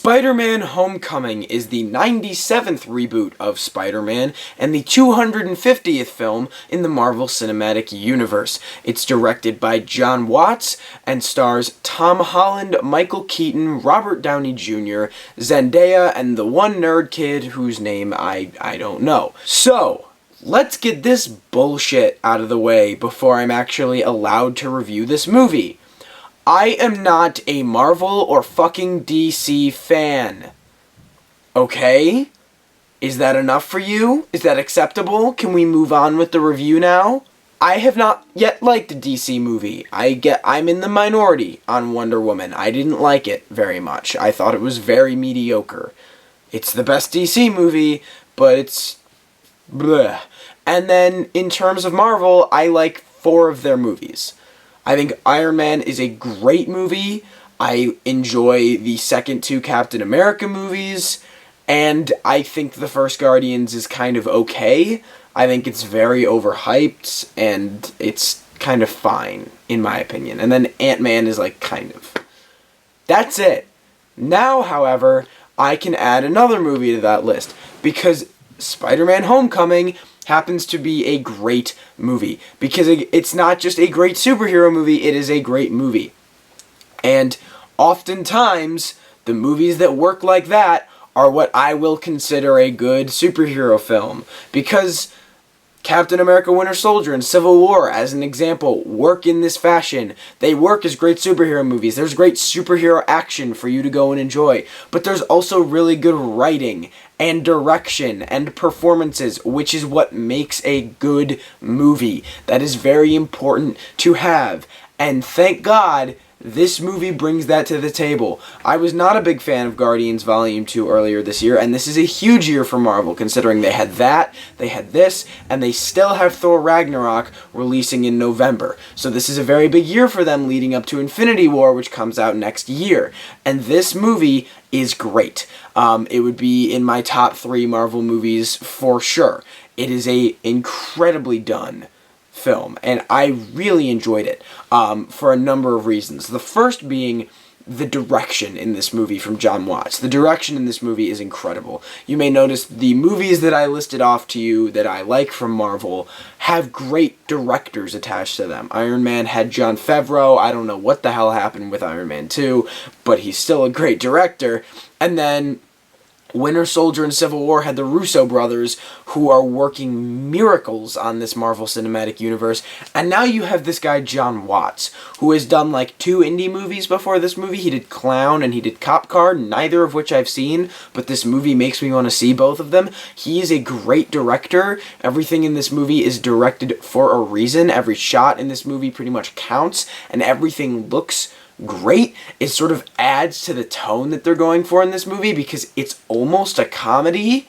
Spider-Man Homecoming is the 97th reboot of Spider-Man and the 250th film in the Marvel Cinematic Universe. It's directed by Jon Watts and stars Tom Holland, Michael Keaton, Robert Downey Jr., Zendaya, and the one nerd kid whose name I don't know. So, let's get this bullshit out of the way before I'm actually allowed to review this movie. I am not a Marvel or fucking DC fan. Okay? Is that enough for you? Is that acceptable? Can we move on with the review now? I have not yet liked a DC movie. I'm in the minority on Wonder Woman. I didn't like it very much. I thought it was very mediocre. It's the best DC movie, but it's bleh. And then, in terms of Marvel, I like 4 of their movies. I think Iron Man is a great movie. I enjoy the second 2 Captain America movies. And I think the first Guardians is kind of okay. I think it's very overhyped, and it's kind of fine, in my opinion. And then Ant-Man is like, kind of. That's it. Now, however, I can add another movie to that list, because Spider-Man Homecoming happens to be a great movie, because it's not just a great superhero movie, it is a great movie. And oftentimes, the movies that work like that are what I will consider a good superhero film, because Captain America Winter Soldier and Civil War, as an example, work in this fashion. They work as great superhero movies. There's great superhero action for you to go and enjoy. But there's also really good writing and direction and performances, which is what makes a good movie. That is very important to have. And thank God, this movie brings that to the table. I was not a big fan of Guardians Volume 2 earlier this year, and this is a huge year for Marvel, considering they had that, they had this, and they still have Thor Ragnarok releasing in November. So this is a very big year for them leading up to Infinity War, which comes out next year. And this movie is great. It would be in my top 3 Marvel movies for sure. It is a incredibly done film, and I really enjoyed it for a number of reasons. The first being the direction in this movie from Jon Watts. The direction in this movie is incredible. You may notice the movies that I listed off to you that I like from Marvel have great directors attached to them. Iron Man had Jon Favreau. I don't know what the hell happened with Iron Man 2, but he's still a great director. And then Winter Soldier and Civil War had the Russo brothers, who are working miracles on this Marvel Cinematic Universe. And now you have this guy, Jon Watts, who has done like 2 indie movies before this movie. He did Clown and he did Cop Car, neither of which I've seen, but this movie makes me want to see both of them. He is a great director. Everything in this movie is directed for a reason. Every shot in this movie pretty much counts, and everything looks great. It sort of adds to the tone that they're going for in this movie, because it's almost a comedy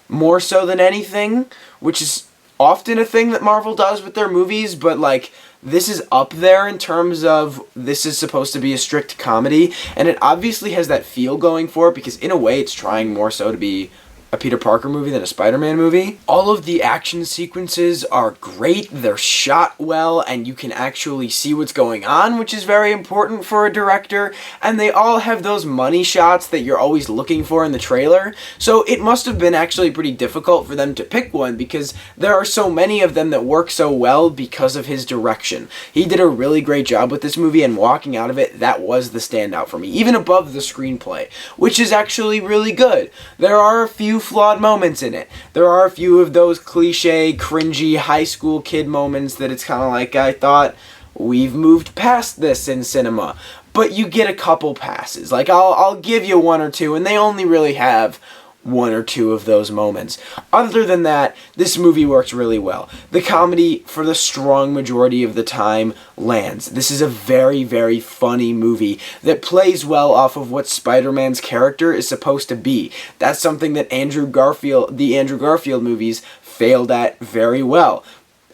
more so than anything, which is often a thing that Marvel does with their movies, but like this is up there in terms of this is supposed to be a strict comedy, and it obviously has that feel going for it, because in a way it's trying more so to be a Peter Parker movie than a Spider-Man movie. All of the action sequences are great, they're shot well, and you can actually see what's going on, which is very important for a director, and they all have those money shots that you're always looking for in the trailer, so it must have been actually pretty difficult for them to pick one, because there are so many of them that work so well because of his direction. He did a really great job with this movie, and walking out of it, that was the standout for me, even above the screenplay, which is actually really good. There are a few flawed moments in it. There are a few of those cliche, cringy, high school kid moments that it's kind of like, I thought we've moved past this in cinema. But you get a couple passes. Like, I'll give you 1 or 2, and they only really have 1 or 2 of those moments. Other than that, this movie works really well. The comedy, for the strong majority of the time, lands. This is a very, very funny movie that plays well off of what Spider-Man's character is supposed to be. That's something that the Andrew Garfield movies failed at very well.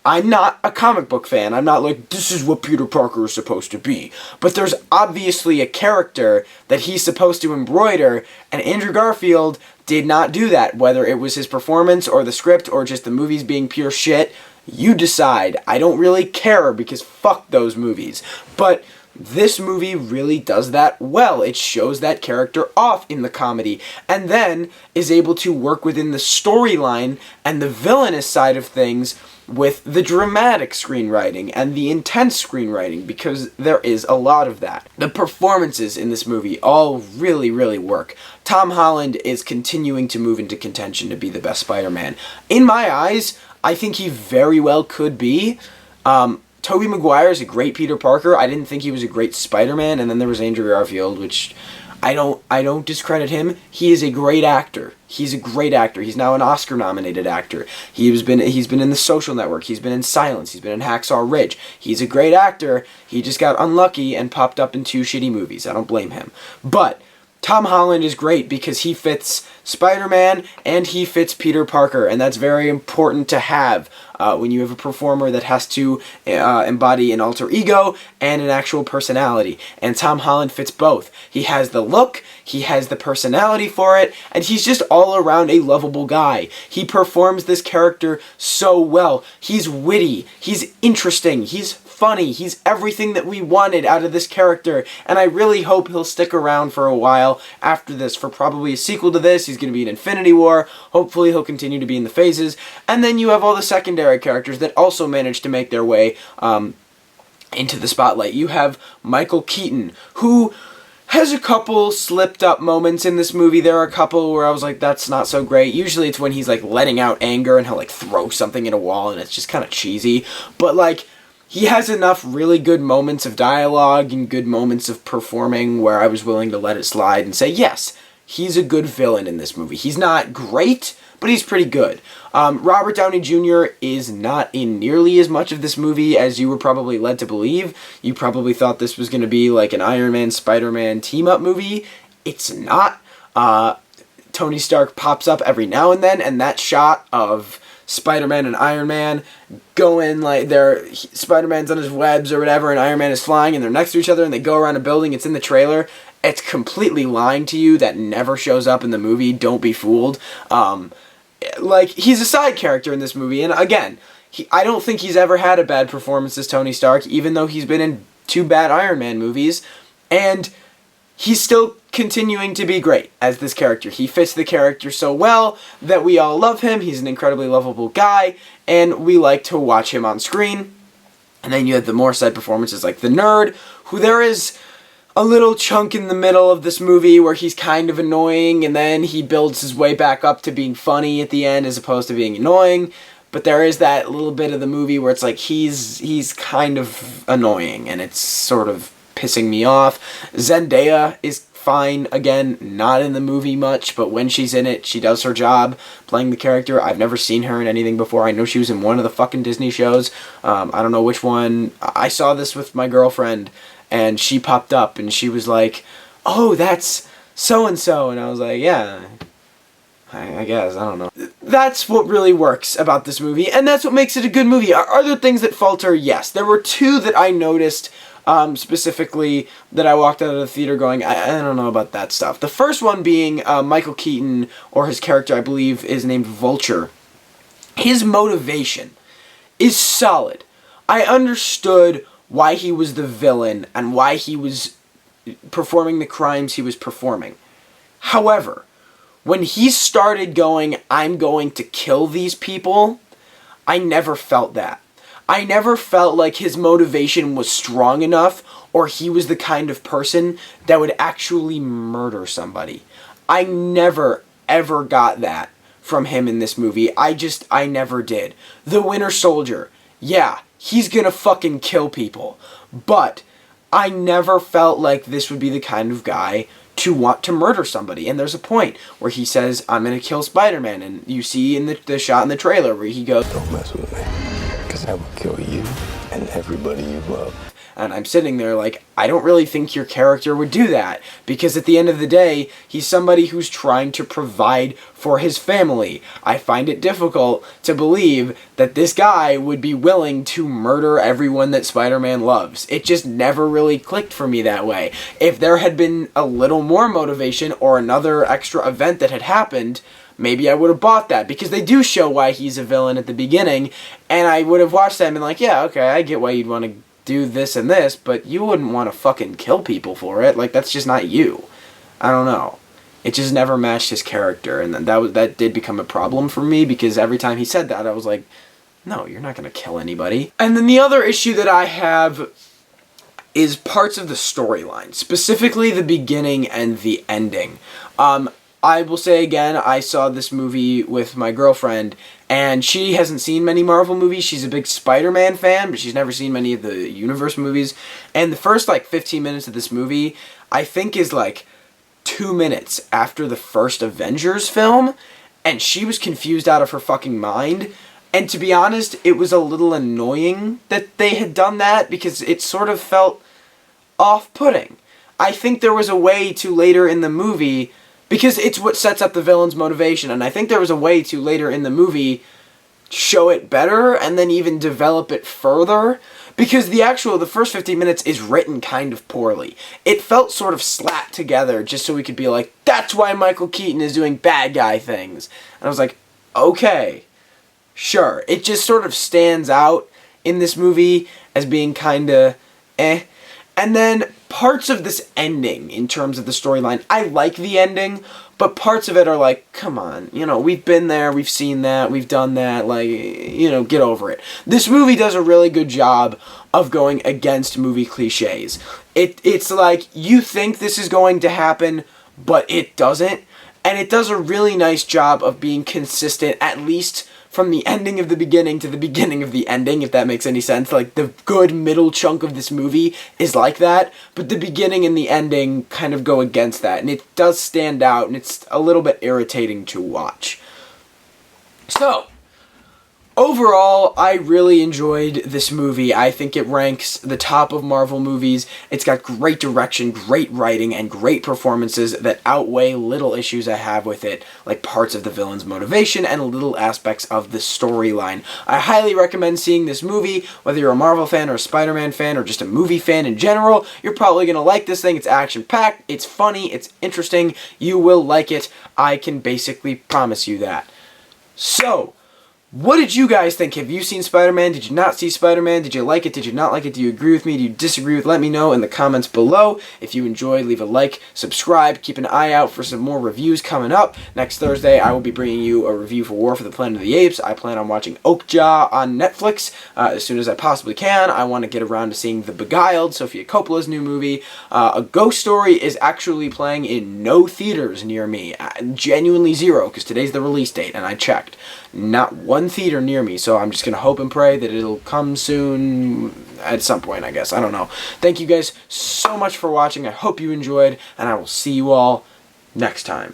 I'm not a comic book fan. I'm not like, this is what Peter Parker is supposed to be. But there's obviously a character that he's supposed to embroider, and Andrew Garfield did not do that, whether it was his performance or the script or just the movies being pure shit. You decide. I don't really care, because fuck those movies. But This movie really does that well. It shows that character off in the comedy, and then is able to work within the storyline and the villainous side of things with the dramatic screenwriting and the intense screenwriting, because there is a lot of that. The performances in this movie all really, really work. Tom Holland is continuing to move into contention to be the best Spider-Man. In my eyes, I think he very well could be. Tobey Maguire is a great Peter Parker. I didn't think he was a great Spider-Man, and then there was Andrew Garfield, which I don't discredit him. He is a great actor. He's a great actor. He's now an Oscar-nominated actor. He's been in The Social Network. He's been in Silence. He's been in Hacksaw Ridge. He's a great actor. He just got unlucky and popped up in 2 shitty movies. I don't blame him. But Tom Holland is great because he fits Spider-Man and he fits Peter Parker, and that's very important to have when you have a performer that has to embody an alter ego and an actual personality. And Tom Holland fits both. He has the look, he has the personality for it, and he's just all around a lovable guy. He performs this character so well. He's witty, he's interesting, he's funny, he's everything that we wanted out of this character, and I really hope he'll stick around for a while after this, for probably a sequel to this. He's going to be in Infinity War. Hopefully he'll continue to be in the phases, and then you have all the secondary characters that also manage to make their way into the spotlight. You have Michael Keaton, who has a couple slipped up moments in this movie. There are a couple where I was like, that's not so great. Usually it's when he's like letting out anger and he'll like throw something at a wall and it's just kind of cheesy, but like he has enough really good moments of dialogue and good moments of performing where I was willing to let it slide and say, yes, he's a good villain in this movie. He's not great, but he's pretty good. Robert Downey Jr. is not in nearly as much of this movie as you were probably led to believe. You probably thought this was going to be like an Iron Man, Spider-Man team-up movie. It's not. Tony Stark pops up every now and then, and that shot of Spider-Man and Iron Man going like Spider-Man's on his webs or whatever, and Iron Man is flying, and they're next to each other, and they go around a building. It's in the trailer. It's completely lying to you. That never shows up in the movie. Don't be fooled. Like, he's a side character in this movie, and again, I don't think he's ever had a bad performance as Tony Stark, even though he's been in 2 bad Iron Man movies, and he's still continuing to be great as this character. He fits the character so well that we all love him. He's an incredibly lovable guy, and we like to watch him on screen. And then you have the more side performances like the nerd, who there is a little chunk in the middle of this movie where he's kind of annoying, and then he builds his way back up to being funny at the end as opposed to being annoying. But there is that little bit of the movie where it's like he's kind of annoying, and it's sort of pissing me off. Zendaya is fine. Again, not in the movie much, but when she's in it, she does her job playing the character. I've never seen her in anything before. I know she was in one of the fucking Disney shows. I don't know which one. I saw this with my girlfriend, and she popped up, and she was like, oh, that's so-and-so. And I was like, yeah, I guess. I don't know. That's what really works about this movie, and that's what makes it a good movie. Are there things that falter? Yes. There were 2 that I noticed specifically that I walked out of the theater going, I don't know about that stuff. The first one being Michael Keaton, or his character, I believe, is named Vulture. His motivation is solid. I understood why he was the villain and why he was performing the crimes he was performing. However, when he started going, I'm going to kill these people, I never felt that. I never felt like his motivation was strong enough, or he was the kind of person that would actually murder somebody. I never, ever got that from him in this movie. I never did. The Winter Soldier, yeah, he's gonna fucking kill people. But I never felt like this would be the kind of guy to want to murder somebody. And there's a point where he says, I'm gonna kill Spider-Man, and you see in the shot in the trailer where he goes, don't mess with me, because I will kill you and everybody you love. And I'm sitting there like, I don't really think your character would do that, because at the end of the day, he's somebody who's trying to provide for his family. I find it difficult to believe that this guy would be willing to murder everyone that Spider-Man loves. It just never really clicked for me that way. If there had been a little more motivation or another extra event that had happened, maybe I would have bought that, because they do show why he's a villain at the beginning, and I would have watched that and been like, yeah, okay, I get why you'd want to do this and this, but you wouldn't want to fucking kill people for it. Like, that's just not you. I don't know. It just never matched his character, and then that did become a problem for me, because every time he said that, I was like, no, you're not going to kill anybody. And then the other issue that I have is parts of the storyline, specifically the beginning and the ending. I will say again, I saw this movie with my girlfriend, and she hasn't seen many Marvel movies. She's a big Spider-Man fan, but she's never seen many of the Universe movies. And the first, 15 minutes of this movie, I think is, 2 minutes after the first Avengers film, and she was confused out of her fucking mind. And to be honest, it was a little annoying that they had done that, because it sort of felt off-putting. I think there was a way to later in the movie, because it's what sets up the villain's motivation, and I think there was a way to later in the movie show it better and then even develop it further, because the first 15 minutes is written kind of poorly. It felt sort of slapped together just so we could be like, that's why Michael Keaton is doing bad guy things. And I was like, okay, sure. It just sort of stands out in this movie as being kind of eh. And then parts of this ending, in terms of the storyline, I like the ending, but parts of it are like, come on, we've been there, we've seen that, we've done that, get over it. This movie does a really good job of going against movie cliches. It's like, you think this is going to happen, but it doesn't, and it does a really nice job of being consistent, at least from the ending of the beginning to the beginning of the ending, if that makes any sense. The good middle chunk of this movie is like that, but the beginning and the ending kind of go against that, and it does stand out, and it's a little bit irritating to watch. So, overall, I really enjoyed this movie. I think it ranks the top of Marvel movies. It's got great direction, great writing, and great performances that outweigh little issues I have with it, like parts of the villain's motivation and little aspects of the storyline. I highly recommend seeing this movie, whether you're a Marvel fan or a Spider-Man fan or just a movie fan in general. You're probably going to like this thing. It's action-packed, it's funny, it's interesting. You will like it. I can basically promise you that. So, what did you guys think? Have you seen Spider-Man? Did you not see Spider-Man? Did you like it? Did you not like it? Do you agree with me? Do you disagree with? Let me know in the comments below. If you enjoyed, leave a like, subscribe, keep an eye out for some more reviews coming up. Next Thursday, I will be bringing you a review for War for the Planet of the Apes. I plan on watching Oakjaw on Netflix as soon as I possibly can. I want to get around to seeing The Beguiled, Sofia Coppola's new movie. A Ghost Story is actually playing in no theaters near me. Genuinely zero, because today's the release date, and I checked. Not one theater near me, so I'm just going to hope and pray that it'll come soon at some point, I guess. I don't know. Thank you guys so much for watching. I hope you enjoyed, and I will see you all next time.